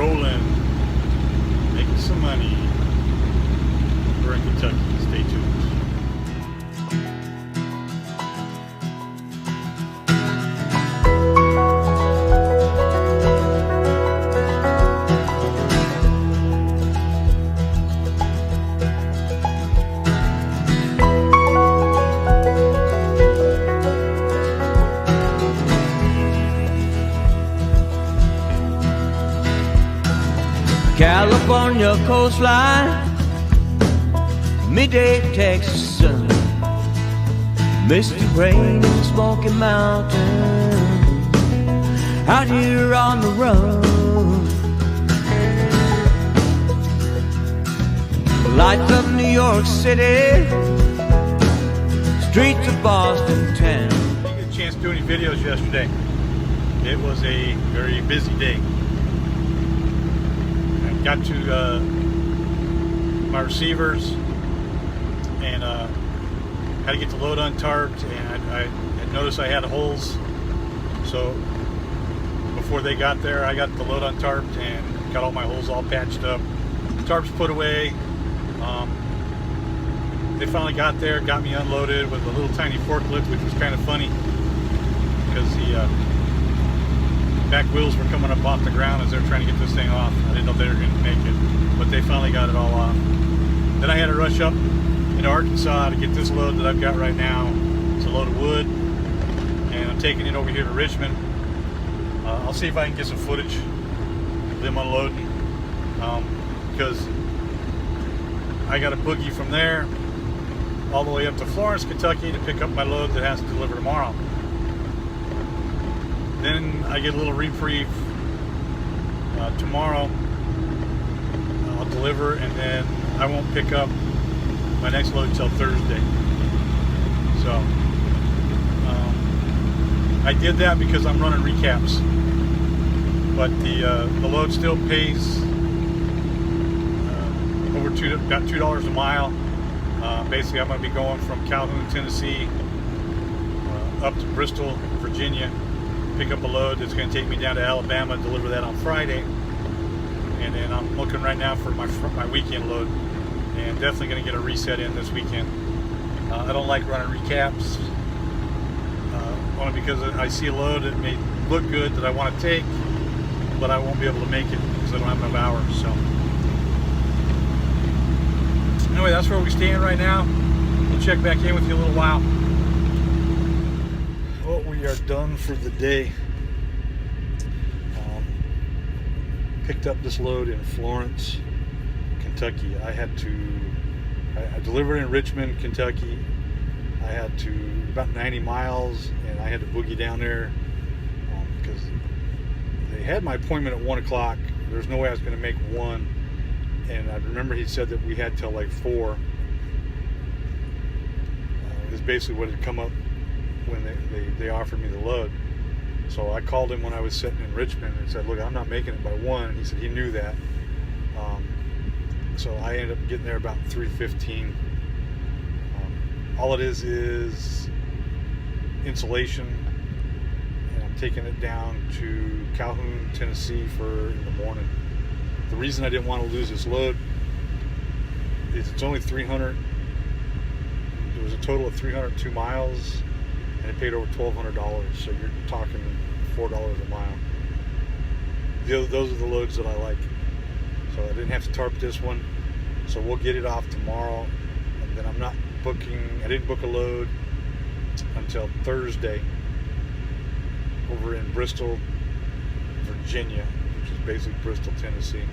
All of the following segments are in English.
rolling, making some money. We're in Kentucky. Stay tuned. California coastline, midday Texas sun, misty rain in Smoky Mountain, out here on the run. Lights of New York City, streets of Boston town. I didn't get a chance to do any videos yesterday. It was a very busy day. Got to my receivers and had to get the load untarped, and I had noticed I had holes, so before they got there I got the load untarped and got all my holes all patched up, tarps put away. They finally got there, got me unloaded with a little tiny forklift, which was kind of funny because the back wheels were coming up off the ground as they were trying to get this thing off. I didn't know if they were going to make it, but they finally got it all off. Then I had to rush up into Arkansas to get this load that I've got right now. It's a load of wood, and I'm taking it over here to Richmond. I'll see if I can get some footage of them unloading, because I got a boogie from there all the way up to Florence, Kentucky to pick up my load that has to deliver tomorrow. Then I get a little reprieve tomorrow. I'll deliver, and then I won't pick up my next load until Thursday. So I did that because I'm running recaps, but the load still pays over about $2 a mile. Basically, I'm going to be going from Calhoun, Tennessee, up to Bristol, Virginia. Pick up a load that's going to take me down to Alabama, deliver that on Friday, and then I'm looking right now for my weekend load, and definitely going to get a reset in this weekend. I don't like running recaps, only because I see a load that may look good that I want to take, but I won't be able to make it because I don't have enough hours. So anyway, that's where we stand right now. We'll check back in with you in a little while. Well, we are done for the day. Picked up this load in Florence, Kentucky. I delivered in Richmond, Kentucky. I had to about 90 miles, and I had to boogie down there because they had my appointment at 1 o'clock. There's no way I was going to make 1, and I remember he said that we had till like 4. Is basically what had come up when they offered me the load. So I called him when I was sitting in Richmond and said, look, I'm not making it by 1. And he said he knew that. So I ended up getting there about 3:15. All it is insulation, and I'm taking it down to Calhoun, Tennessee for in the morning. The reason I didn't want to lose this load is it's only 300. There was a total of 302 miles, and it paid over $1,200. So you're talking $4 a mile. Those are the loads that I like. So I didn't have to tarp this one. So we'll get it off tomorrow. And then I didn't book a load until Thursday over in Bristol, Virginia, which is basically Bristol, Tennessee.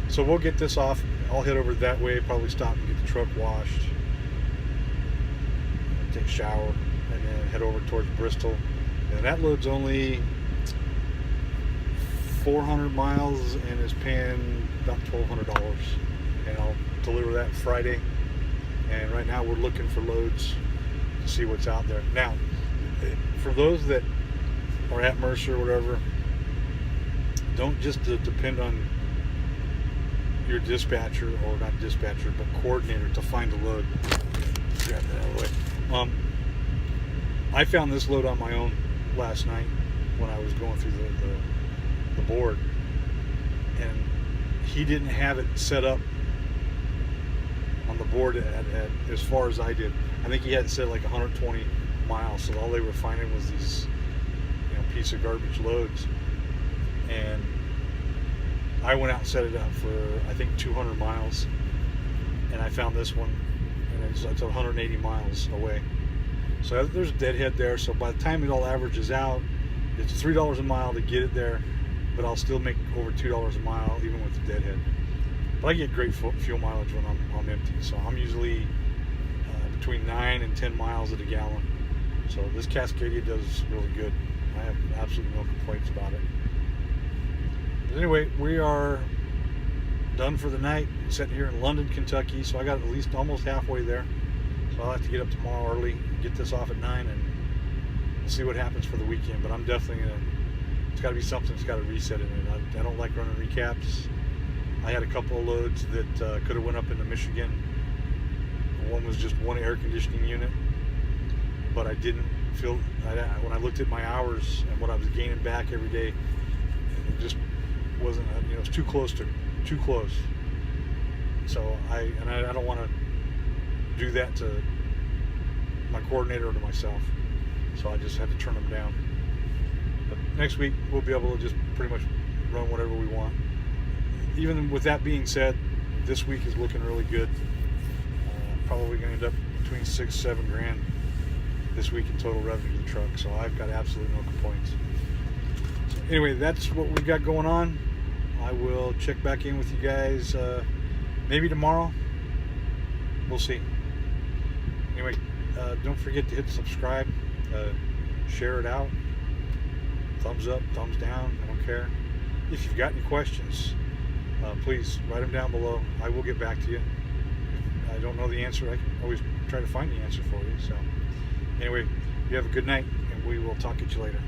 So we'll get this off. I'll head over that way, probably stop and get the truck washed, take a shower, and then head over towards Bristol. And that load's only 400 miles and is paying about $1,200. And I'll deliver that Friday. And right now we're looking for loads to see what's out there. Now, for those that are at Mercer or whatever, don't just depend on your dispatcher, or not dispatcher, but coordinator to find a load. Grab that out of the way. I found this load on my own last night when I was going through the board, and he didn't have it set up on the board at as far as I did. I think he had it set like 120 miles, so all they were finding was these, you know, piece of garbage loads. And I went out and set it up for, I think, 200 miles, and I found this one, and it's 180 miles away. So there's a deadhead there. So by the time it all averages out, it's $3 a mile to get it there, but I'll still make over $2 a mile even with the deadhead. But I get great fuel mileage when I'm empty. So I'm usually between 9 and 10 miles at a gallon. So this Cascadia does really good. I have absolutely no complaints about it. But anyway, we are done for the night. Sitting here in London, Kentucky. So I got at least almost halfway there. So I'll have to get up tomorrow early, get this off at 9, and see what happens for the weekend. But I'm definitely gonna, it's got to be something that's got to reset in it. I don't like running recaps. I had a couple of loads that could have went up into Michigan. One was just one air conditioning unit, but I didn't feel, when I looked at my hours and what I was gaining back every day, it just wasn't, you know, it's too close. So I don't want to do that to my coordinator or to myself. So I just had to turn them down. But next week we'll be able to just pretty much run whatever we want. Even with that being said, this week is looking really good. Probably going to end up between $6-7 grand this week in total revenue to the truck. So I've got absolutely no complaints. So anyway, that's what we've got going on. I will check back in with you guys maybe tomorrow. We'll see. Anyway, don't forget to hit subscribe, share it out, thumbs up, thumbs down, I don't care. If you've got any questions, please write them down below. I will get back to you. If I don't know the answer, I can always try to find the answer for you. So anyway, you have a good night, and we will talk to you later.